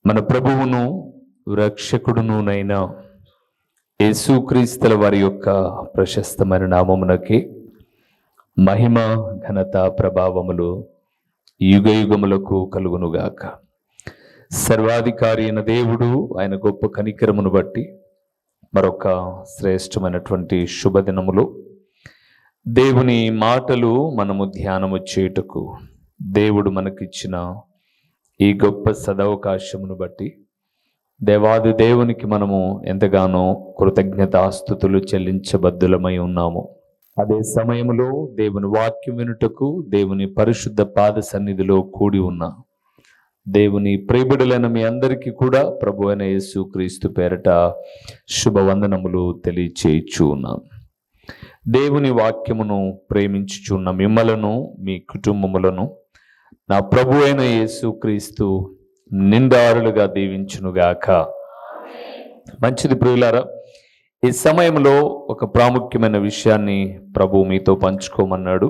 మన ప్రభువును రక్షకుడునునైన యేసుక్రీస్తుల వారి యొక్క ప్రశస్తమైన నామమునకి మహిమ ఘనత ప్రభావములు యుగయుగములకు కలుగునుగాక. సర్వాధికారి అయిన దేవుడు ఆయన గొప్ప కనికరమును బట్టి మరొక శ్రేష్టమైనటువంటి శుభదినములు దేవుని మాటలు మనము ధ్యానము చేయుటకు దేవుడు మనకిచ్చిన ఈ గొప్ప సదవకాశమును బట్టి దేవాది దేవునికి మనము ఎంతగానో కృతజ్ఞతాస్తుతులు చెల్లించబద్దులమై ఉన్నాము. అదే సమయంలో దేవుని వాక్యం వినుటకు దేవుని పరిశుద్ధ పాద సన్నిధిలో కూడి ఉన్న దేవుని ప్రియబిడలైన మీ అందరికీ కూడా ప్రభు అయిన యేసుక్రీస్తు పేరట శుభవందనములు తెలియచేయచ్చు ఉన్నాం. దేవుని వాక్యమును ప్రేమించుచున్న మిమ్మలను మీ కుటుంబములను నా ప్రభు అయిన యేసుక్రీస్తు నిండారులుగా దీవించునుగాక. మంచిది ప్రియులారా, ఈ సమయంలో ఒక ప్రాముఖ్యమైన విషయాన్ని ప్రభు మీతో పంచుకోమన్నాడు.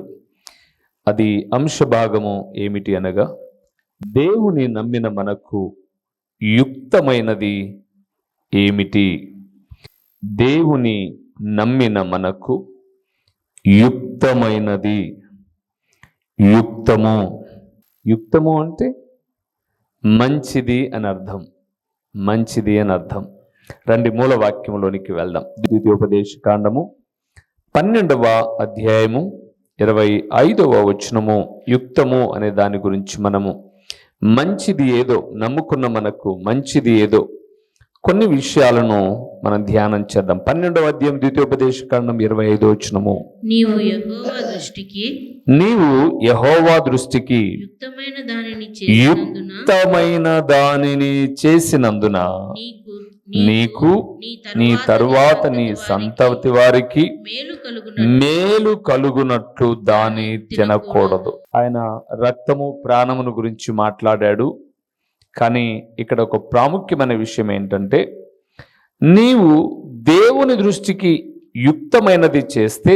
అది అంశభాగము ఏమిటి అనగా, దేవుని నమ్మిన మనకు యుక్తమైనది ఏమిటి? దేవుని నమ్మిన మనకు యుక్తమైనది. యుక్తము అంటే మంచిది అని అర్థం. మంచిది అని అర్థం. రండి మూల వాక్యంలోనికి వెళ్దాం. ద్వితీయోపదేశ కాండము 12వ అధ్యాయము 25వ వచనము. యుక్తము అనే దాని గురించి మనము మంచిది ఏదో, నమ్ముకున్న మనకు మంచిది ఏదో కొన్ని విషయాలను మనం ధ్యానం చేద్దాం. 12వ అధ్యాయం ద్వితీయోపదేశ కాండం 25వ వచనము. నీవు యెహోవా దృష్టికి యుక్తమైన దానిని చేసినందున నీకు నీ తరువాత నీ సంతతి వారికి మేలు కలుగునట్లు దాన్ని తినకూడదు. ఆయన రక్తము ప్రాణమును గురించి మాట్లాడాడు. కానీ ఇక్కడ ఒక ప్రాముఖ్యమైన విషయం ఏంటంటే, నీవు దేవుని దృష్టికి యుక్తమైనది చేస్తే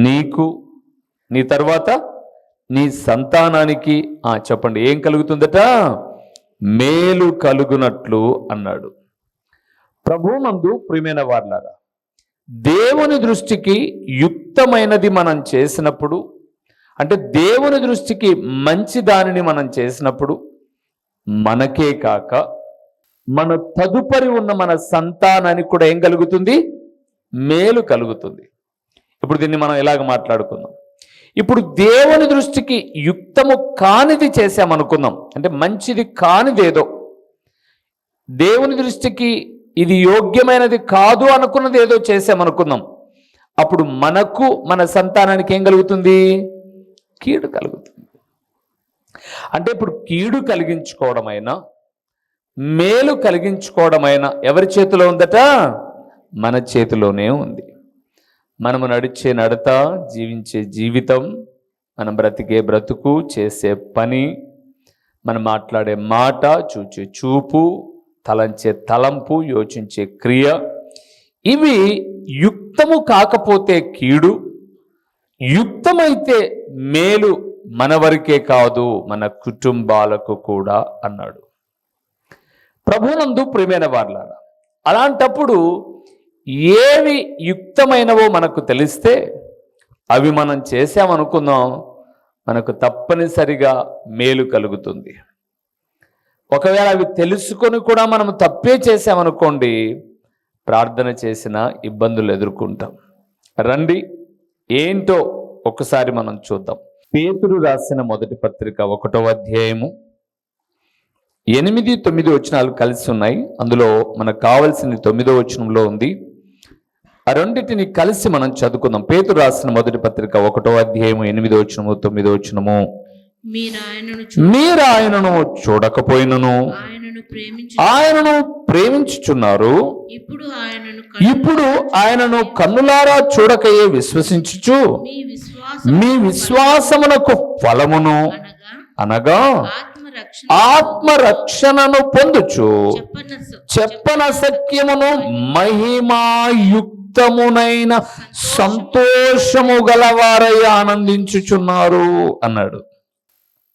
నీకు, నీ తర్వాత నీ సంతానానికి చెప్పండి ఏం కలుగుతుందట? మేలు కలుగునట్లు అన్నాడు. ప్రభువునందు ప్రియమైన వారలారా, దేవుని దృష్టికి యుక్తమైనది మనం చేసినప్పుడు, అంటే దేవుని దృష్టికి మంచి దానిని మనం చేసినప్పుడు మనకే కాక మన తదుపరి ఉన్న మన సంతానానికి కూడా ఏం కలుగుతుంది? మేలు కలుగుతుంది. ఇప్పుడు దీన్ని మనం ఎలాగ మాట్లాడుకుందాం. ఇప్పుడు దేవుని దృష్టికి యుక్తము కానిది చేసామనుకుందాం, అంటే మంచిది కానిదేదో, దేవుని దృష్టికి ఇది యోగ్యమైనది కాదు అనుకున్నది ఏదో చేసామనుకుందాం. అప్పుడు మనకు మన సంతానానికి ఏం కలుగుతుంది? కీడు కలుగుతుంది. అంటే ఇప్పుడు కీడు కలిగించుకోవడమైనా మేలు కలిగించుకోవడమైనా ఎవరి చేతిలో ఉందట? మన చేతిలోనే ఉంది. మనము నడిచే నడత, జీవించే జీవితం, మనం బ్రతికే బ్రతుకు, చేసే పని, మనం మాట్లాడే మాట, చూచే చూపు, తలంచే తలంపు, యోచించే క్రియ, ఇవి యుక్తము కాకపోతే కీడు, యుక్తమైతే మేలు మన వరకే కాదు మన కుటుంబాలకు కూడా అన్నాడు. ప్రభువునందు ప్రియమైన వారలారా, అలాంటప్పుడు ఏవి యుక్తమైనవో మనకు తెలిస్తే అవి మనం చేసామనుకుందాం, మనకు తప్పనిసరిగా మేలు కలుగుతుంది. ఒకవేళ అవి తెలుసుకొని కూడా మనం తప్పే చేసామనుకోండి, ప్రార్థన చేసిన ఇబ్బందులు ఎదుర్కొంటాం. రండి ఏంటో ఒకసారి మనం చూద్దాం. పేతురు రాసిన మొదటి పత్రిక 1వ అధ్యాయము 8, 9 వచనాలు కలిసి ఉన్నాయి. అందులో మనకు కావలసిన 9వ వచనంలో ఉంది. ఆ రెండింటిని కలిసి మనం చదువుకుందాం. పేతురు రాసిన మొదటి పత్రిక 1వ అధ్యాయము 8వ వచనము 9వ వచనము. మీరు ఆయనను చూడకపోయినను ఆయనను ప్రేమించుచున్నారు. ఇప్పుడు ఆయనను కన్నులారా చూడకయే విశ్వసించుచు మీ విశ్వాసమునకు ఫలమును అనగా ఆత్మరక్షణను పొందుచు చెప్పన సత్యమును మహిమాయుక్తమునైన సంతోషము గలవారై ఆనందించుచున్నారు అన్నాడు.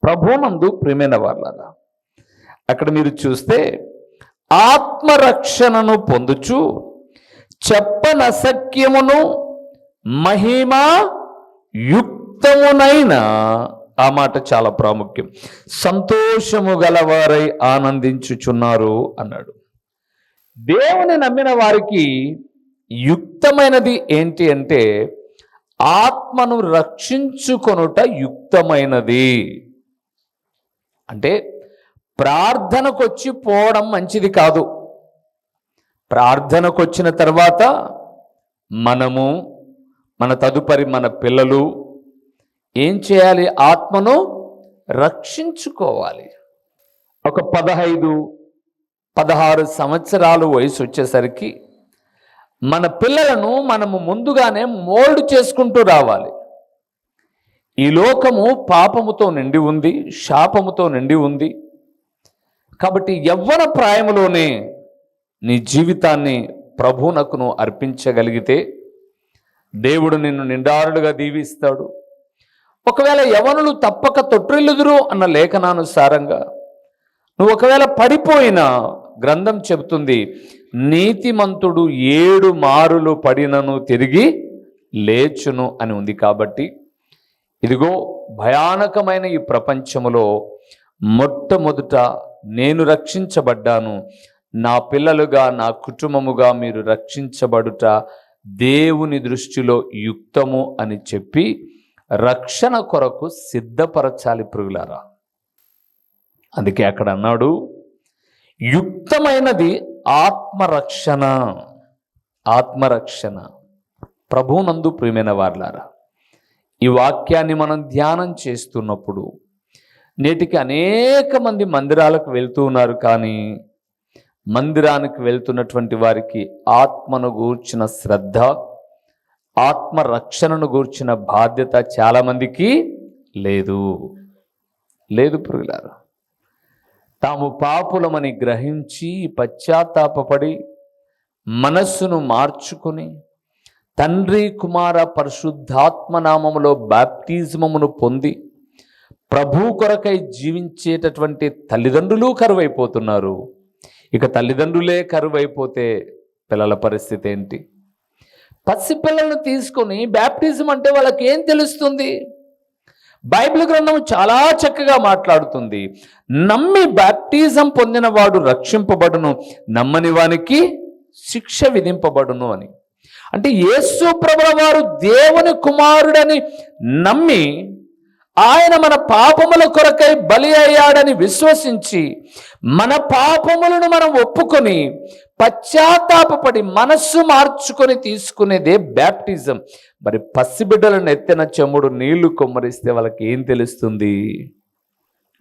ప్రభువునందు ప్రియమైన వారలారా, అక్కడ మీరు చూస్తే ఆత్మరక్షణను పొందుచు చెప్పనసఖ్యమును మహిమా యుక్తమునైన, ఆ మాట చాలా ప్రాముఖ్యం, సంతోషము గలవారై ఆనందించుచున్నారు అన్నాడు. దేవుని నమ్మిన వారికి యుక్తమైనది ఏంటి అంటే ఆత్మను రక్షించుకొనుట యుక్తమైనది. అంటే ప్రార్థనకు వచ్చి పోవడం మంచిది కాదు. ప్రార్థనకు వచ్చిన తర్వాత మనము, మన తదుపరి మన పిల్లలు ఏం చేయాలి? ఆత్మను రక్షించుకోవాలి. ఒక 15-16 సంవత్సరాలు వయసు వచ్చేసరికి మన పిల్లలను మనము ముందుగానే మోల్డ్ చేసుకుంటూ రావాలి. ఈ లోకము పాపముతో నిండి ఉంది, శాపముతో నిండి ఉంది. కాబట్టి యవ్వన ప్రాయములోనే నీ జీవితాన్ని ప్రభువునకు నువ్వు అర్పించగలిగితే దేవుడు నిన్ను నిండారులుగా దీవిస్తాడు. ఒకవేళ యవనులు తప్పక తొట్టిల్లుదురు అన్న లేఖనానుసారంగా నువ్వు ఒకవేళ పడిపోయినా గ్రంథం చెబుతుంది, నీతిమంతుడు 7 మారులు పడినను తిరిగి లేచును అని ఉంది. కాబట్టి ఇదిగో భయానకమైన ఈ ప్రపంచములో మొట్టమొదట నేను రక్షించబడ్డాను, నా పిల్లలుగా, నా కుటుంబముగా మీరు రక్షించబడుట దేవుని దృష్టిలో యుక్తము అని చెప్పి రక్షణ కొరకు సిద్ధపరచాలి ప్రియులారా. అందుకే అక్కడ అన్నాడు, యుక్తమైనది ఆత్మరక్షణ. ఆత్మరక్షణ ప్రభువునందు ప్రియమైన వారలారా, ఈ వాక్యాన్ని మనం ధ్యానం చేస్తున్నప్పుడు నేటికి అనేక మంది మందిరాలకు వెళ్తూ ఉన్నారు. కానీ మందిరానికి వెళ్తున్నటువంటి వారికి ఆత్మను గూర్చిన శ్రద్ధ, ఆత్మరక్షణను గూర్చిన బాధ్యత చాలామందికి లేదు ప్రియులారా. తాము పాపులమని గ్రహించి పశ్చాత్తాపపడి మనస్సును మార్చుకుని తండ్రి కుమార పరిశుద్ధాత్మ నామములో బాప్టిజమును పొంది ప్రభు కొరకై జీవించేటటువంటి తల్లిదండ్రులు కరువైపోతున్నారు. ఇక తల్లిదండ్రులే కరువైపోతే పిల్లల పరిస్థితి ఏంటి? పసిపిల్లలను తీసుకొని బ్యాప్టిజం అంటే వాళ్ళకి ఏం తెలుస్తుంది? బైబిల్ గ్రంథం చాలా చక్కగా మాట్లాడుతుంది. నమ్మి బ్యాప్టిజం పొందిన వాడు రక్షింపబడును, నమ్మని వానికి శిక్ష విధింపబడును అని. అంటే యేసు ప్రభుల వారు దేవుని కుమారుడని నమ్మి ఆయన మన పాపముల కొరకై బలి అయ్యాడని విశ్వసించి మన పాపములను మనం ఒప్పుకొని పశ్చాత్తాపపడి మనస్సు మార్చుకొని తీసుకునేదే బ్యాప్టిజం. మరి పసిబిడ్డలను ఎత్తిన చెముడు నీళ్లు కొమ్మరిస్తే వాళ్ళకి ఏం తెలుస్తుంది?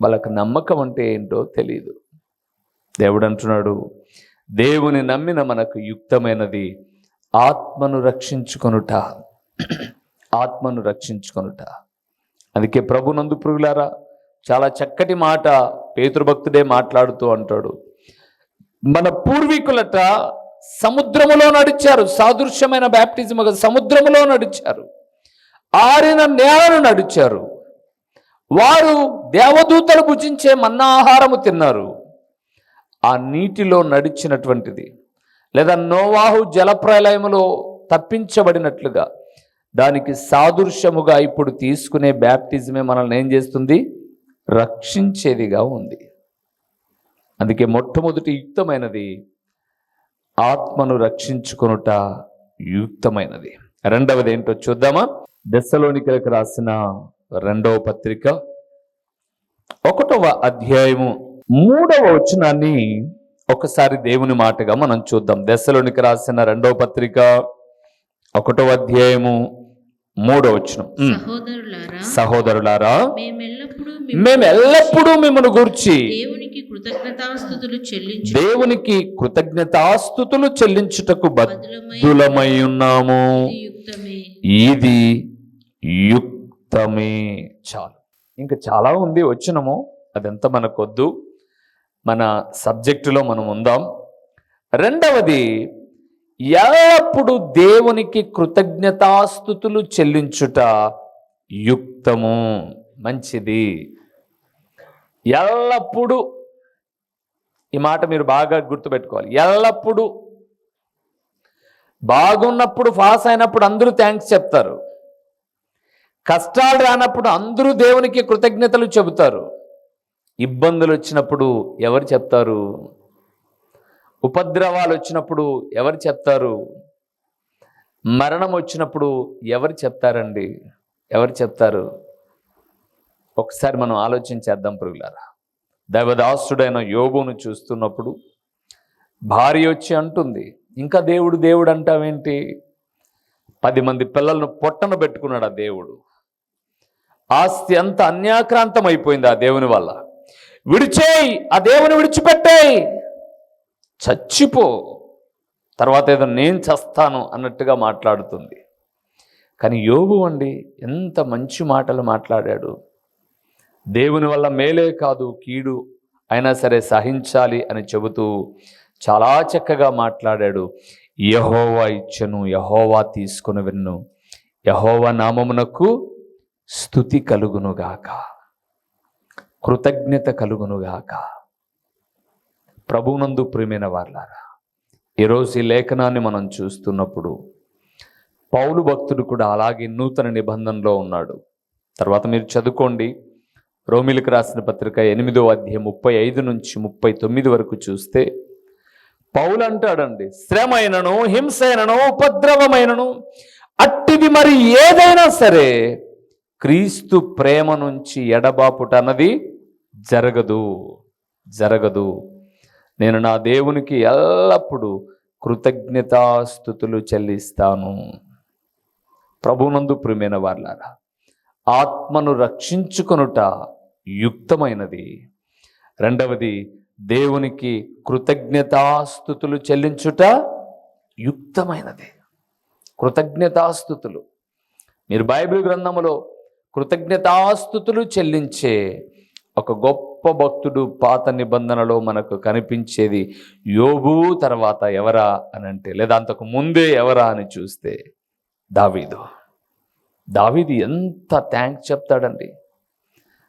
వాళ్ళకి నమ్మకం అంటే ఏంటో తెలియదు. దేవుడు అంటున్నాడు, దేవుని నమ్మిన మనకు యుక్తమైనది ఆత్మను రక్షించుకొనుట. ఆత్మను రక్షించుకొనుట. అందుకే ప్రభునందు ప్రియులారా, చాలా చక్కటి మాట పేతురు భక్తుడే మాట్లాడుతూ అంటాడు, మన పూర్వీకులట సముద్రములో నడిచారు. సాదృశ్యమైన బ్యాప్టిజం సముద్రములో నడిచారు, ఆరిన నేలను నడిచారు. వారు దేవదూతలు భుజించే మన్నా ఆహారము తిన్నారు. ఆ నీటిలో నడిచినటువంటిది, లేదా నోవాహు జలప్రలయములో తప్పించబడినట్లుగా దానికి సాదృశ్యముగా ఇప్పుడు తీసుకునే బ్యాప్టిజమే మనల్ని ఏం చేస్తుంది? రక్షించేదిగా ఉంది. అందుకే మొట్టమొదటి యుక్తమైనది ఆత్మను రక్షించుకొనుట యుక్తమైనది. రెండవది ఏంటో చూద్దామా? దెస్సలోనికలకు రాసిన 2వ పత్రిక 1వ అధ్యాయము 3వ వచనాన్ని ఒకసారి దేవుని మాటగా మనం చూద్దాం. దెస్సలోనికి రాసిన 2వ పత్రిక 1వ అధ్యాయము 3వ వచనం. సహోదరులారా, మేమెల్లప్పుడూ మిమ్మల్ని గూర్చి దేవునికి కృతజ్ఞతాస్తుతులు చెల్లించుటకు బద్ధులమై ఉన్నాము. ఇది యుక్తమే. చాలు, ఇంకా చాలా ఉంది వచనము, అదంతా మనకొద్దు. మన సబ్జెక్టులో మనం ఉందాం. రెండవది, ఎల్లప్పుడూ దేవునికి కృతజ్ఞతాస్తుతులు చెల్లించుట యుక్తము, మంచిది. ఎల్లప్పుడూ ఈ మాట మీరు బాగా గుర్తుపెట్టుకోవాలి. ఎల్లప్పుడూ బాగున్నప్పుడు, పాస్ అయినప్పుడు అందరూ థ్యాంక్స్ చెప్తారు. కష్టాలు రానప్పుడు అందరూ దేవునికి కృతజ్ఞతలు చెబుతారు. ఇబ్బందులు వచ్చినప్పుడు ఎవరు చెప్తారు? ఉపద్రవాలు వచ్చినప్పుడు ఎవరు చెప్తారు? మరణం వచ్చినప్పుడు ఎవరు చెప్తారండి? ఎవరు చెప్తారు? ఒకసారి మనం ఆలోచించేద్దాం ప్రియులారా. దైవదాసుడైన యోబును చూస్తున్నప్పుడు భార్య వచ్చి అంటుంది, ఇంకా దేవుడు దేవుడు అంటావేంటి? 10 మంది పిల్లలను పొట్టన పెట్టుకున్నాడు ఆ దేవుడు. ఆస్తి అంతా అన్యాక్రాంతం అయిపోయింది ఆ దేవుని వల్ల. విడిచేయి, ఆ దేవుని విడిచిపెట్టేయి, చచ్చిపో, తర్వాత ఏదో నేను చస్తాను అన్నట్టుగా మాట్లాడుతుంది. కానీ యోబు అండి ఎంత మంచి మాటలు మాట్లాడాడు. దేవుని వల్ల మేలే కాదు కీడు అయినా సరే సహించాలి అని చెబుతూ చాలా చక్కగా మాట్లాడాడు. యెహోవా ఇచ్చెను, యెహోవా తీసుకుని విన్ను, యెహోవా నామమునకు స్తుతి కలుగునుగాక, కృతజ్ఞత కలుగునుగాక. ప్రభువునందు ప్రియమైన వారలారా, ఈరోజు ఈ లేఖనాన్ని మనం చూస్తున్నప్పుడు పౌలు భక్తుడు కూడా అలాగే నూతన నిబంధనలో ఉన్నాడు. తర్వాత మీరు చదువుకోండి, రోమీలకు రాసిన పత్రిక 8వ అధ్యాయం 35 నుంచి 39 వరకు చూస్తే పౌలు అంటాడండి, శ్రమైనను, హింసైనను, ఉపద్రవమైనను అట్టిది మరి ఏదైనా సరే క్రీస్తు ప్రేమ నుంచి ఎడబాపుట అన్నది జరగదు. నేను నా దేవునికి ఎల్లప్పుడూ కృతజ్ఞతాస్తుతులు చెల్లిస్తాను. ప్రభువునందు ప్రియమైన వారలారా, ఆత్మను రక్షించుకొనుట యుక్తమైనది. రెండవది, దేవునికి కృతజ్ఞతాస్తుతులు చెల్లించుట యుక్తమైనది. కృతజ్ఞతాస్తుతులు, మీరు బైబిల్ గ్రంథములో కృతజ్ఞతాస్తుతులు చెల్లించే ఒక గొప్ప భక్తుడు పాత నిబంధనలో మనకు కనిపించేది యోబు. తర్వాత ఎవరా అని అంటే, లేదా అంతకు ముందే ఎవరా అని చూస్తే దావీదు ఎంత థ్యాంక్స్ చెప్తాడండి.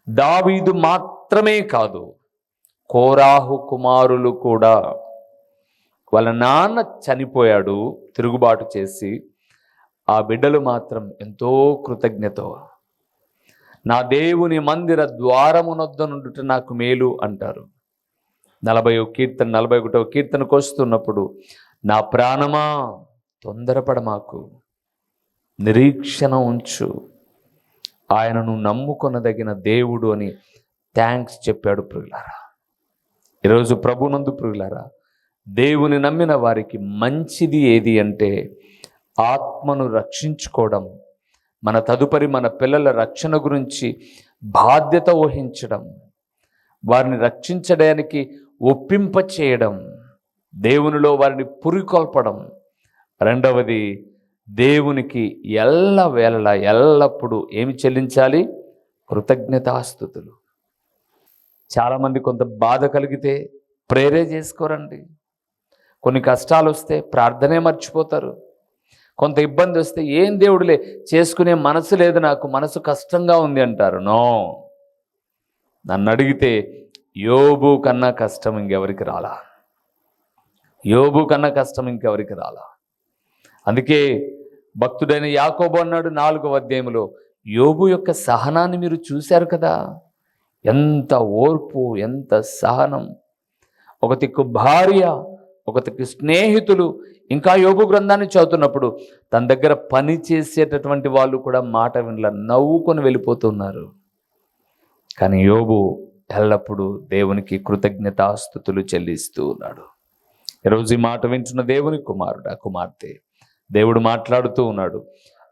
దావీదు మాత్రమే కాదు, కోరాహు కుమారులు కూడా, వాళ్ళ నాన్న చనిపోయాడు తిరుగుబాటు చేసి, ఆ బిడ్డలు మాత్రం ఎంతో కృతజ్ఞత, నా దేవుని మందిర ద్వారమునొద్ద నుండుట నాకు మేలు అంటారు. 41వ కీర్తనకు వస్తున్నప్పుడు, నా ప్రాణమా తొందరపడమాకు, నిరీక్షణ ఉంచు, ఆయనను నమ్ముకొనదగిన దేవుడు అని థ్యాంక్స్ చెప్పాడు. ప్రియులారా, ఈరోజు ప్రభునందు ప్రియులారా, దేవుని నమ్మిన వారికి మంచిది ఏది అంటే ఆత్మను రక్షించుకోవడం, మన తదుపరి మన పిల్లల రక్షణ గురించి బాధ్యత వహించడం, వారిని రక్షించడానికి ఒప్పింప చేయడం, దేవునిలో వారిని పురికొల్పడం. రెండవది, దేవునికి ఎల్లవేళలా ఎల్లప్పుడూ ఏమి చెల్లించాలి? కృతజ్ఞతాస్తుతులు. చాలామంది కొంత బాధ కలిగితే ప్రేరే చేసుకోరండి. కొన్ని కష్టాలు వస్తే ప్రార్థనే మర్చిపోతారు. కొంత ఇబ్బంది వస్తే ఏం దేవుడులే, చేసుకునే మనసు లేదు, నాకు మనసు కష్టంగా ఉంది అంటారు. నో, నన్ను అడిగితే యోబు కన్నా కష్టం ఇంకెవరికి రాలా. అందుకే భక్తుడైన యాకోబు అన్నాడు 4వ అధ్యాయంలో, యోబు యొక్క సహనాన్ని మీరు చూశారు కదా, ఎంత ఓర్పు, ఎంత సహనం. ఒక దిక్కు భార్య, ఒక దిక్కు స్నేహితులు, ఇంకా యోబు గ్రంథాన్ని చదువుతున్నప్పుడు తన దగ్గర పని చేసేటటువంటి వాళ్ళు కూడా మాట వినలా, నవ్వుకొని వెళ్ళిపోతున్నారు. కానీ యోబు ఎల్లప్పుడూ దేవునికి కృతజ్ఞతాస్తుతులు చెల్లిస్తూ ఉన్నాడు. ఈరోజు ఈ మాట వింటున్న దేవుని కుమారుడా, కుమార్తె, దేవుడు మాట్లాడుతూ ఉన్నాడు,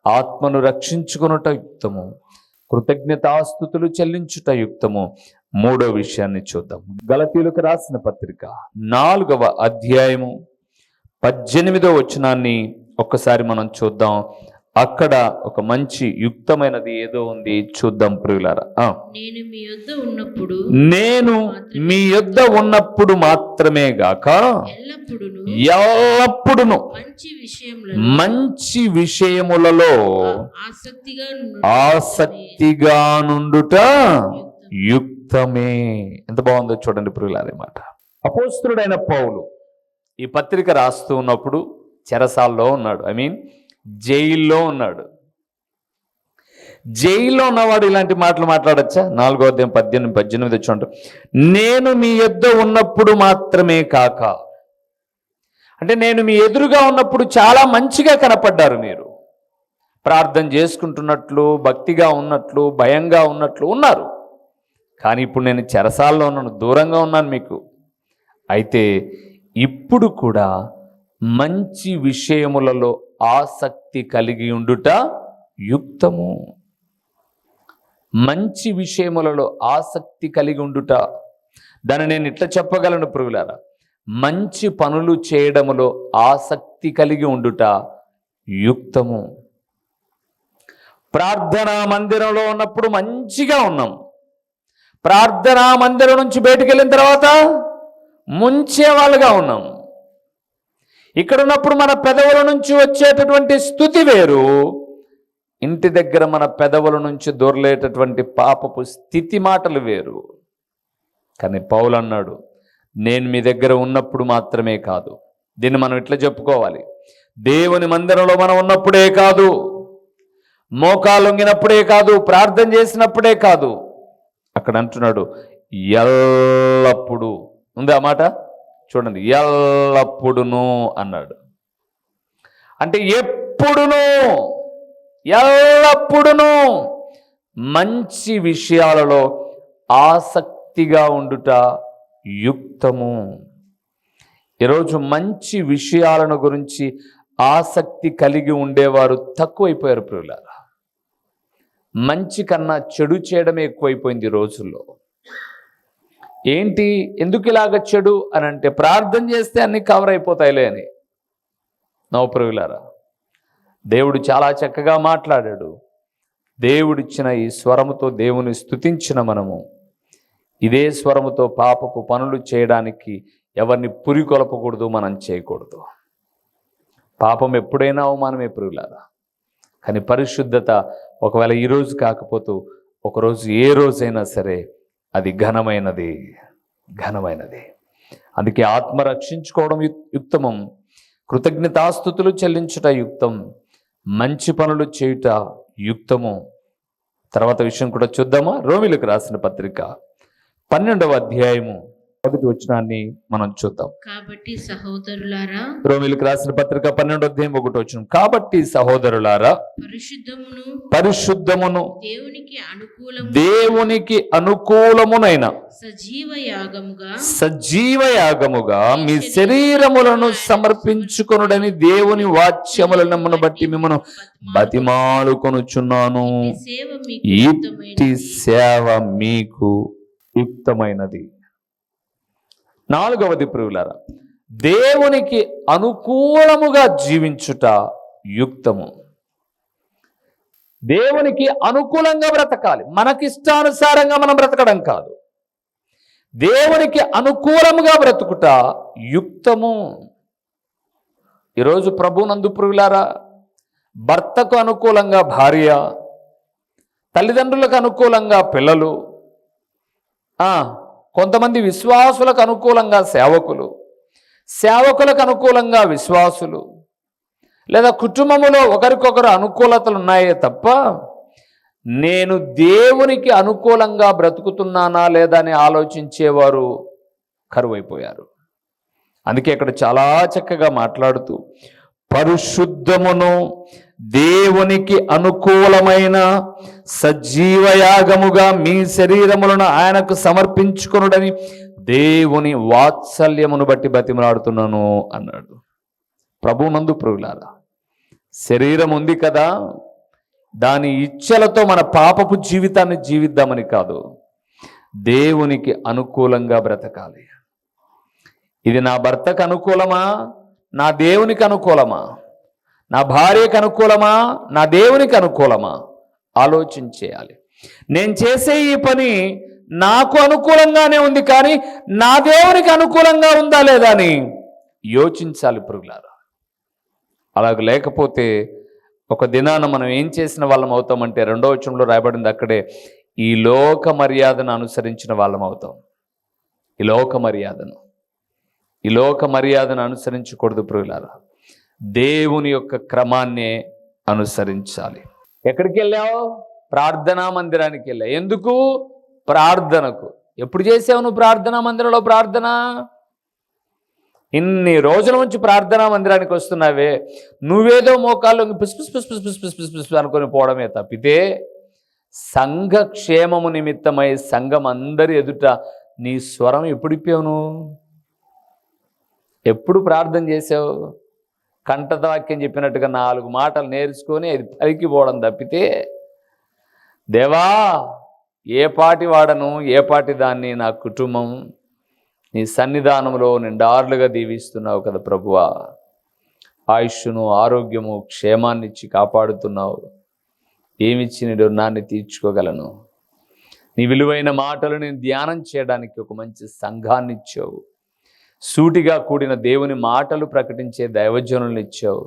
ఆత్మను రక్షించుకొనుట యుక్తము, కృతజ్ఞతాస్తుతులు చెల్లించుట యుక్తము. 3వ విషయాన్ని చూద్దాం. గలతీయులకు రాసిన పత్రిక 4వ అధ్యాయము 18వ వచనాన్ని ఒక్కసారి మనం చూద్దాం. అక్కడ ఒక మంచి యుక్తమైనది ఏదో ఉంది, చూద్దాం ప్రియులారా. నేను మీ యొద్ద ఉన్నప్పుడు మాత్రమే గాక ఎల్లప్పుడును మంచి విషయములలో ఆసక్తిగా నుండుట యుక్తమే. ఎంత బాగుందో చూడండి ప్రియులారా మాట. అపోస్తలుడైన పౌలు ఈ పత్రిక రాస్తూ ఉన్నప్పుడు చెరసాల్లో ఉన్నాడు, జైల్లో ఉన్నాడు. జైల్లో ఉన్నవాడు ఇలాంటి మాటలు మాట్లాడచ్చా? 4వ అధ్యాయం 18 చూడండి. నేను మీ యొద్ద ఉన్నప్పుడు మాత్రమే కాక, అంటే నేను మీ ఎదురుగా ఉన్నప్పుడు చాలా మంచిగా కనపడ్డారు. మీరు ప్రార్థన చేసుకుంటున్నట్లు, భక్తిగా ఉన్నట్లు, భయంగా ఉన్నట్లు ఉన్నారు. కానీ ఇప్పుడు నేను చెరసాల్లో ఉన్నాను, దూరంగా ఉన్నాను మీకు. అయితే ఇప్పుడు కూడా మంచి విషయములలో ఆసక్తి కలిగి ఉండుట యుక్తము. మంచి విషయములలో ఆసక్తి కలిగి ఉండుట, దాన్ని నేను ఇట్లా చెప్పగలను ప్రియులారా, మంచి పనులు చేయడములో ఆసక్తి కలిగి ఉండుట యుక్తము. ప్రార్థనా మందిరంలో ఉన్నప్పుడు మంచిగా ఉన్నాం, ప్రార్థనా మందిరం నుంచి బయటికి వెళ్ళిన తర్వాత ముంచే వాళ్ళుగా ఉన్నాం. ఇక్కడ ఉన్నప్పుడు మన పెదవుల నుంచి వచ్చేటటువంటి స్తుతి వేరు, ఇంటి దగ్గర మన పెదవుల నుంచి దొరలేటటువంటి పాపపు స్థితి మాటలు వేరు. కానీ పౌలు అన్నాడు, నేను మీ దగ్గర ఉన్నప్పుడు మాత్రమే కాదు. దీన్ని మనం ఇట్లా చెప్పుకోవాలి, దేవుని మందిరంలో మనం ఉన్నప్పుడే కాదు, మోకాలు వంగినప్పుడే కాదు, ప్రార్థన చేసినప్పుడే కాదు. అక్కడ అంటున్నాడు ఎల్లప్పుడూ. ఉంది ఆ మాట చూడండి, ఎల్లప్పుడును అన్నాడు. అంటే ఎప్పుడును, ఎల్లప్పుడును మంచి విషయాలలో ఆసక్తిగా ఉండుట యుక్తము. ఈరోజు మంచి విషయాలను గురించి ఆసక్తి కలిగి ఉండేవారు తక్కువైపోయారు ప్రియులారా. మంచి కన్నా చెడు చేయడమే ఎక్కువైపోయింది ఈ రోజుల్లో. ఏంటి, ఎందుకు ఇలాగ చెడు అని అంటే, ప్రార్థన చేస్తే అన్ని కవర్ అయిపోతాయిలే అని. ప్రియులారా, దేవుడు చాలా చక్కగా మాట్లాడాడు. దేవుడిచ్చిన ఈ స్వరముతో దేవుని స్తుతించిన మనము ఇదే స్వరముతో పాపపు పనులు చేయడానికి ఎవరిని పురికొల్పకూడదు, మనం చేయకూడదు. పాపం ఎప్పుడైనా అవమానమే ప్రియులారా. కానీ పరిశుద్ధత ఒకవేళ ఈరోజు కాకపోతే ఒకరోజు, ఏ రోజైనా సరే అది ఘనమైనది, ఘనమైనది. అందుకే ఆత్మ రక్షించుకోవడం యుక్తమం, కృతజ్ఞతాస్తుతులు చెల్లించుట యుక్తం, మంచి పనులు చేయుట యుక్తము. తర్వాత విషయం కూడా చూద్దామా? రోమీయులకు రాసిన పత్రిక 12వ అధ్యాయము 1వ వచనాన్ని మనం చూద్దాం. కాబట్టి సహోదరులారా, రోమీయులకు రాసిన పత్రిక 12వ అధ్యాయం 1వ వచనం. కాబట్టి సహోదరులారా, పరిశుద్ధమును దేవునికి అనుకూలమునైన సజీవ యాగముగా మీ శరీరములను సమర్పించుకొనుడని దేవుని వాక్యములను బట్టి మిమ్మను బతిమాలుకొనుచున్నాను. ఇట్టి సేవ మీకు యుక్తమైనది. 4వది ప్రియులారా, దేవునికి అనుకూలముగా జీవించుట యుక్తము. దేవునికి అనుకూలంగా బ్రతకాలి, మనకిష్టానుసారంగా మనం బ్రతకడం కాదు. దేవునికి అనుకూలముగా బ్రతుకుట యుక్తము. ఈరోజు ప్రభునందు ప్రియులారా, భర్తకు అనుకూలంగా భార్య, తల్లిదండ్రులకు అనుకూలంగా పిల్లలు, కొంతమంది విశ్వాసులకు అనుకూలంగా సేవకులు, సేవకులకు అనుకూలంగా విశ్వాసులు, లేదా కుటుంబములో ఒకరికొకరు అనుకూలతలు ఉన్నాయే తప్ప నేను దేవునికి అనుకూలంగా బ్రతుకుతున్నానా లేదా అని ఆలోచించేవారు కరువైపోయారు. అందుకే ఇక్కడ చాలా చక్కగా మాట్లాడుతూ, పరిశుద్ధమును దేవునికి అనుకూలమైన సజీవయాగముగా మీ శరీరములను ఆయనకు సమర్పించుకొనుడని దేవుని వాత్సల్యమును బట్టి బతిమలాడుతున్నాను అన్నాడు. ప్రభువునందు ప్రియులారా, శరీరం ఉంది కదా, దాని ఇచ్చలతో మన పాపపు జీవితాన్ని జీవిద్దామని కాదు, దేవునికి అనుకూలంగా బ్రతకాలి. ఇది నా భర్తకు అనుకూలమా, నా దేవునికి అనుకూలమా? నా భార్యకు అనుకూలమా, నా దేవునికి అనుకూలమా? ఆలోచించేయాలి. నేను చేసే ఈ పని నాకు అనుకూలంగానే ఉంది, కానీ నా దేవునికి అనుకూలంగా ఉందా లేదా అని యోచించాలి ప్రియులారా. అలాగ లేకపోతే ఒక దినాన మనం ఏం చేసిన వాళ్ళం అవుతామంటే, 2వ వచనంలో రాయబడింది అక్కడే, ఈ లోక మర్యాదను అనుసరించిన వాళ్ళం అవుతాం. ఈ లోక మర్యాదను, ఈ లోక మర్యాదను అనుసరించకూడదు ప్రియులారా. దేవుని యొక్క క్రమాన్నే అనుసరించాలి. ఎక్కడికి వెళ్ళావు? ప్రార్థనా మందిరానికి వెళ్ళావు. ఎందుకు? ప్రార్థనకు. ఎప్పుడు చేసావు నువ్వు ప్రార్థనా మందిరంలో ప్రార్థన? ఇన్ని రోజుల నుంచి ప్రార్థనా మందిరానికి వస్తున్నావే, నువ్వేదో మోకాల్లో పుస్ పుస్ పుస్ పుస్ పుస్ పుస్ పుస్ పుస్ అనుకొని పోవడమే తప్పితే సంఘ క్షేమము నిమిత్తమై సంఘం అందరి ఎదుట నీ స్వరం ఎప్పుడు ఇప్పావు? నువ్వు ఎప్పుడు ప్రార్థన చేసావు? కంఠత వాక్యం చెప్పినట్టుగా 4 మాటలు నేర్చుకొని అది పైకి పోవడం తప్పితే, దేవా ఏ పాటి వాడను, ఏ పాటి దాన్ని నా కుటుంబం నీ సన్నిధానంలో నిండార్లుగా దీవిస్తున్నావు కదా ప్రభువా. ఆయుష్ను, ఆరోగ్యము, క్షేమాన్ని ఇచ్చి కాపాడుతున్నావు. ఏమిచ్చి నీ రుణాన్ని తీర్చుకోగలను? నీ విలువైన మాటలు నేను ధ్యానం చేయడానికి ఒక మంచి సంఘాన్ని ఇచ్చావు. సూటిగా కూడిన దేవుని మాటలు ప్రకటించే దైవజనులను ఇచ్చావు.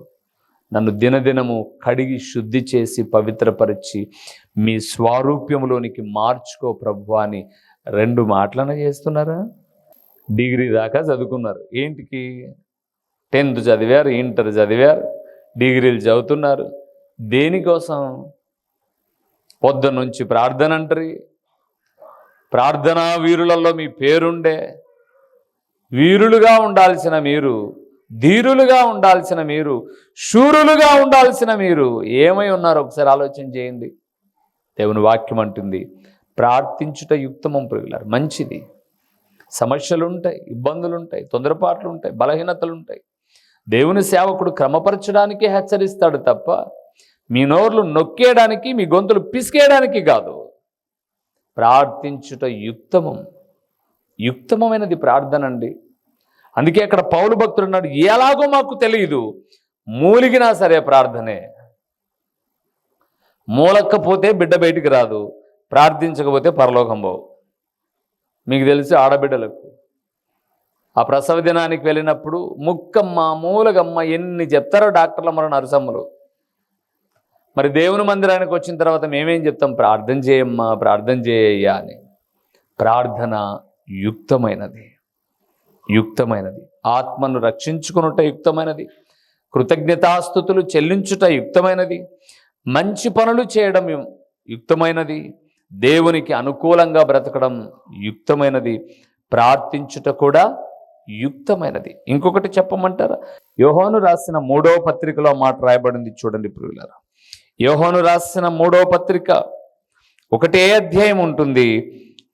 నన్ను దినదినము కడిగి శుద్ధి చేసి పవిత్రపరిచి మీ స్వారూప్యములోనికి మార్చుకో ప్రభువా అని 2 మాటలను చేస్తున్నారా? డిగ్రీ దాకా చదువుకున్నారు. ఏంటికి? 10th చదివారు, ఇంటర్ చదివారు, డిగ్రీలు చదువుతున్నారు. దేనికోసం? పొద్దున్న నుంచి ప్రార్థన అంటారు. ప్రార్థనా వీరులలో మీ పేరుండే. వీరులుగా ఉండాల్సిన మీరు, ధీరులుగా ఉండాల్సిన మీరు, శూరులుగా ఉండాల్సిన మీరు ఏమై ఉన్నారో ఒకసారి ఆలోచన చేయండి. దేవుని వాక్యం అంటుంది, ప్రార్థించుట యుక్తమం ప్రియులారా, మంచిది. సమస్యలు ఉంటాయి, ఇబ్బందులు ఉంటాయి, తొందరపాట్లు ఉంటాయి, బలహీనతలు ఉంటాయి. దేవుని సేవకుడు క్రమపరచడానికి హెచ్చరిస్తాడు తప్ప మీ నోర్లు నొక్కేయడానికి, మీ గొంతులు పిసికేయడానికి కాదు. ప్రార్థించుట యుక్తమం. యుక్తమైనది ప్రార్థన అండి. అందుకే అక్కడ పౌలు భక్తుడు అన్నాడు, ఎలాగో మాకు తెలియదు, మూలిగినా సరే ప్రార్థనే. మూలక్కపోతే బిడ్డ బయటికి రాదు, ప్రార్థించకపోతే పరలోకం పోవు. మీకు తెలిసి ఆడబిడ్డలకు ఆ ప్రసవ దినానికి వెళ్ళినప్పుడు ముక్కమ్మ, మూలగమ్మ ఎన్ని చెప్తారో డాక్టర్లు, మన నర్సమ్మలు. మరి దేవుని మందిరానికి వచ్చిన తర్వాత మేమేం చెప్తాం? ప్రార్థన చేయమ్మా, ప్రార్థన చేయయ్యా అని. ప్రార్థన యుక్తమైనది, యుక్తమైనది. ఆత్మను రక్షించుకునుట యుక్తమైనది. కృతజ్ఞతాస్తుతులు చెల్లించుట యుక్తమైనది. మంచి పనులు చేయడం యుక్తమైనది. దేవునికి అనుకూలంగా బ్రతకడం యుక్తమైనది. ప్రార్థించుట కూడా యుక్తమైనది. ఇంకొకటి చెప్పమంటారా? యోహాను రాసిన 3వ పత్రికలో మాట రాయబడింది చూడండి ప్రియులారా. యోహాను రాసిన 3వ పత్రిక 1వ అధ్యాయం ఉంటుంది.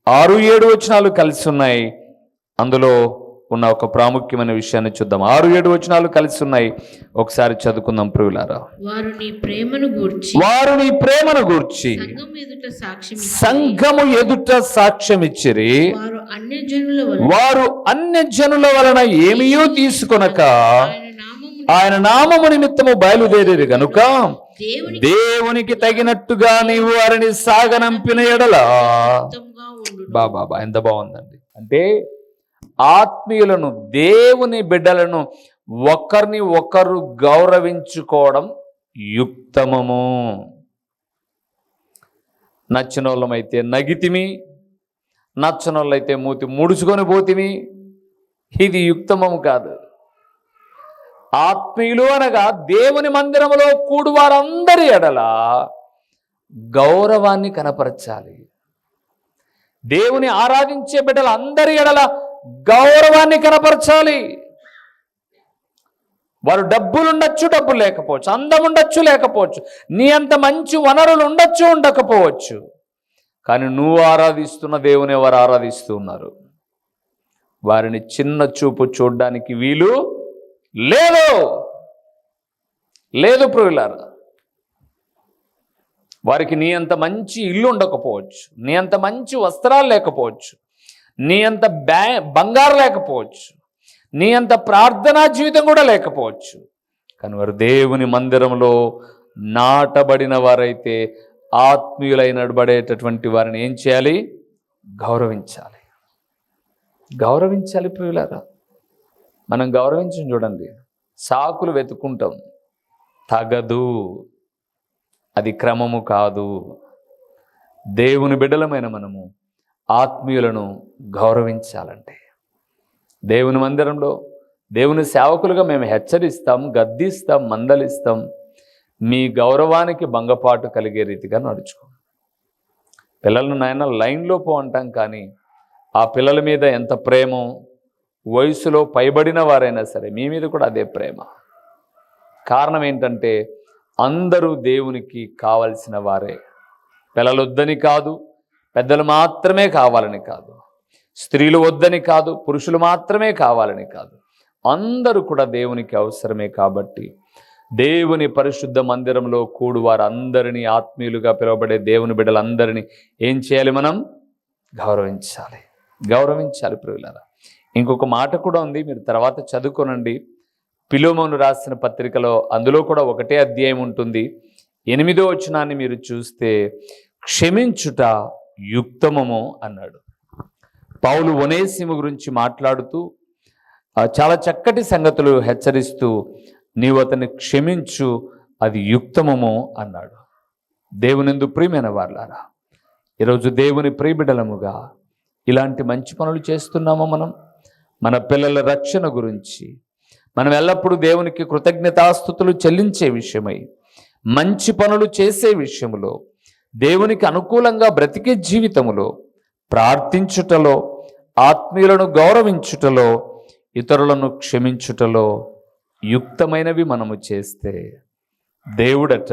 6-7 వచనాలు కలిసి ఉన్నాయి. అందులో ఉన్న ఒక ప్రాముఖ్యమైన విషయాన్ని చూద్దాం. 6-7 వచనాలు కలిసి ఉన్నాయి. ఒకసారి చదువుకుందాం ప్రియులారా. వారు నీ ప్రేమను గూర్చి సంఘము ఎదుట సాక్ష్యమిచ్చిరి. వారు అన్యజనుల వలన ఏమీయూ తీసుకొనక ఆయన నామము నిమిత్తము బయలుదేరి గనుక దేవునికి తగినట్టుగా నీవు వారిని సాగనంపిన ఎడల. బాబా ఎంత బాగుందండి. అంటే ఆత్మీయులను, దేవుని బిడ్డలను ఒకరిని ఒకరు గౌరవించుకోవడం యుక్తమము. నచ్చిన వాళ్ళమైతే నగితిమి, నచ్చని వాళ్ళైతే మూతి ముడుచుకొని పోతిమి. ఇది యుక్తమము కాదు. ఆత్మీయులు అనగా దేవుని మందిరములో కూడు వారందరి ఎడల గౌరవాన్ని కనపరచాలి. దేవుని ఆరాధించే బిడ్డలు అందరి ఎడల గౌరవాన్ని కనపరచాలి. వారు డబ్బులు ఉండొచ్చు, డబ్బులు లేకపోవచ్చు, అందం ఉండొచ్చు, లేకపోవచ్చు, నీ అంత మంచి వనరులు ఉండొచ్చు, ఉండకపోవచ్చు. కానీ నువ్వు ఆరాధిస్తున్న దేవుని వారు ఆరాధిస్తూ ఉన్నారు. వారిని చిన్న చూపు చూడడానికి వీలు లేదు ప్రియులారా. వారికి నీ అంత మంచి ఇల్లు ఉండకపోవచ్చు, నీ అంత మంచి వస్త్రాలు లేకపోవచ్చు, నీ అంత బంగారు లేకపోవచ్చు, నీ అంత ప్రార్థనా జీవితం కూడా లేకపోవచ్చు. కానీ వారు దేవుని మందిరంలో నాటబడిన వారైతే, ఆత్మీయులైనబడేటటువంటి వారిని ఏం చేయాలి? గౌరవించాలి. గౌరవించాలి ప్రియులారా. మనం గౌరవించం చూడండి, సాకులు వెతుక్కుంటాం. తగదు, అది క్రమము కాదు. దేవుని బిడ్డలమైన మనము ఆత్మీయులను గౌరవించాలంటే, దేవుని మందిరంలో దేవుని సేవకులుగా మేము హెచ్చరిస్తాం, గద్దిస్తాం, మందలిస్తాం. మీ గౌరవానికి భంగపాటు కలిగే రీతిగా నడుచుకో. పిల్లలను నాయన లైన్లో పో అంటాం, కానీ ఆ పిల్లల మీద ఎంత ప్రేమో, వయసులో పైబడిన వారైనా సరే మీ మీద కూడా అదే ప్రేమ. కారణం ఏంటంటే అందరూ దేవునికి కావలసిన వారే. పిల్లలు వద్దని కాదు, పెద్దలు మాత్రమే కావాలని కాదు, స్త్రీలు వద్దని కాదు, పురుషులు మాత్రమే కావాలని కాదు, అందరూ కూడా దేవునికి అవసరమే. కాబట్టి దేవుని పరిశుద్ధ మందిరంలో కూడు వారందరినీ, ఆత్మీయులుగా పిలువబడే దేవుని బిడ్డలందరినీ ఏం చేయాలి? మనం గౌరవించాలి, గౌరవించాలి ప్రియులారా. ఇంకొక మాట కూడా ఉంది, మీరు తర్వాత చదువుకోనండి. ఫిలెమోను రాసిన పత్రికలో అందులో కూడా ఒకటే అధ్యాయం ఉంటుంది. 8వ వచనాన్ని మీరు చూస్తే క్షమించుట యుక్తమము అన్నాడు. పౌలు ఒనేసిము గురించి మాట్లాడుతూ చాలా చక్కటి సంగతులు హెచ్చరిస్తూ నీవు అతన్ని క్షమించు, అది యుక్తమము అన్నాడు. దేవునిందు ప్రియమైన వారలారా, ఈరోజు దేవుని ప్రియబిడ్డలముగా ఇలాంటి మంచి పనులు చేస్తున్నామో మనం? మన పిల్లల రక్షణ గురించి మనం ఎల్లప్పుడూ దేవునికి కృతజ్ఞతాస్తుతులు చెల్లించే విషయమై, మంచి పనులు చేసే విషయంలో, దేవునికి అనుకూలంగా బ్రతికే జీవితములో, ప్రార్థించుటలో, ఆత్మీయులను గౌరవించుటలో, ఇతరులను క్షమించుటలో యుక్తమైనవి మనము చేస్తే దేవుడట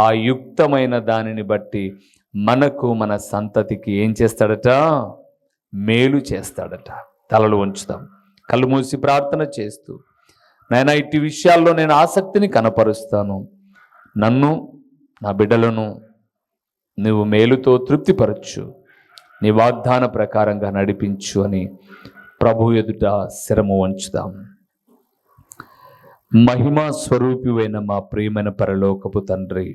ఆ యుక్తమైన దానిని బట్టి మనకు, మన సంతతికి ఏం చేస్తాడట? మేలు చేస్తాడట. తలలు ఉంచుతాం, కళ్ళు మూసి ప్రార్థన చేస్తూ, నాయనా ఇట్టి విషయాల్లో నేను ఆసక్తిని కనపరుస్తాను, నన్ను, నా బిడ్డలను నువ్వు మేలుతో తృప్తిపరచు, నీ వాగ్దాన ప్రకారంగా నడిపించు అని ప్రభు ఎదుట శిరము వంచుదాం. మహిమా స్వరూపివైన మా ప్రియమైన పరలోకపు తండ్రి,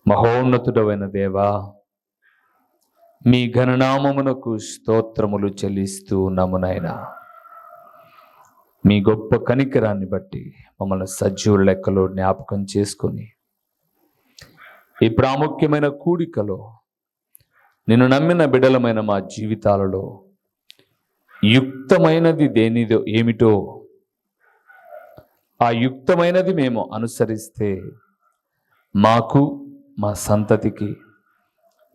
మహోన్నతుడమైన దేవా, మీ ఘననామమునకు స్తోత్రములు చెల్లిస్తూ ఉన్నాము నాయనా. మీ గొప్ప కనికరాన్ని బట్టి మమ్మల్ని సజీవుల లెక్కలో జ్ఞాపకం చేసుకొని ఈ ప్రాముఖ్యమైన కూడికలో నిన్ను నమ్మిన బిడ్డలమైన మా జీవితాలలో యుక్తమైనది దేనిదో ఏమిటో ఆ యుక్తమైనది మేము అనుసరిస్తే మాకు, మా సంతతికి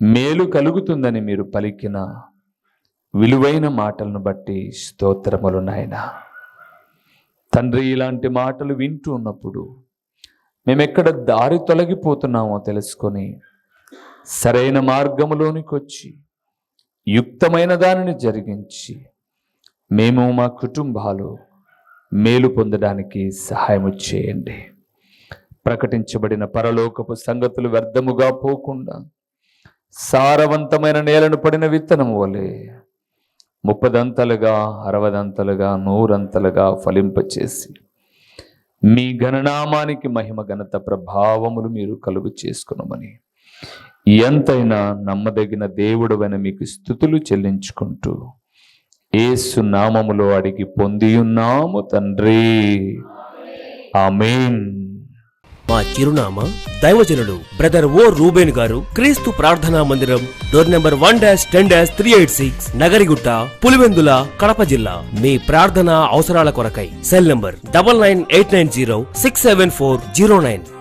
మేలు కలుగుతుందని మీరు పలికిన విలువైన మాటలను బట్టి స్తోత్రములు నాయనా. తండ్రి, ఇలాంటి మాటలు వింటూ ఉన్నప్పుడు మేమెక్కడ దారి తొలగిపోతున్నామో తెలుసుకొని సరైన మార్గములోనికి వచ్చి యుక్తమైన దానిని జరిగించి మేము, మా కుటుంబాలు మేలు పొందడానికి సహాయము చేయండి. ప్రకటించబడిన పరలోకపు సంగతులు వ్యర్థముగా పోకుండా సారవంతమైన నేలను పడిన విత్తనము వలె 30 60 100 ఫలింపచేసి మీ ఘననామానికి మహిమ, ఘనత, ప్రభావములు మీరు కలుగు చేసుకునమని ఎంతైనా నమ్మదగిన దేవుడవైన మీకు స్తుతులు చెల్లించుకుంటూ యేసు నామములో అడిగి పొందియున్నాము తండ్రి, ఆమేన్. మా చిరునామా దైవజనుడు బ్రదర్ ఓ రూబేన్ గారు, క్రీస్తు ప్రార్థనా మందిరం, డోర్ నెంబర్ 1-10-386, నగరిగుట్ట, పులివెందుల, కడప జిల్లా. మీ ప్రార్థనా అవసరాల కొరకై సెల్ నంబర్ 9989067409.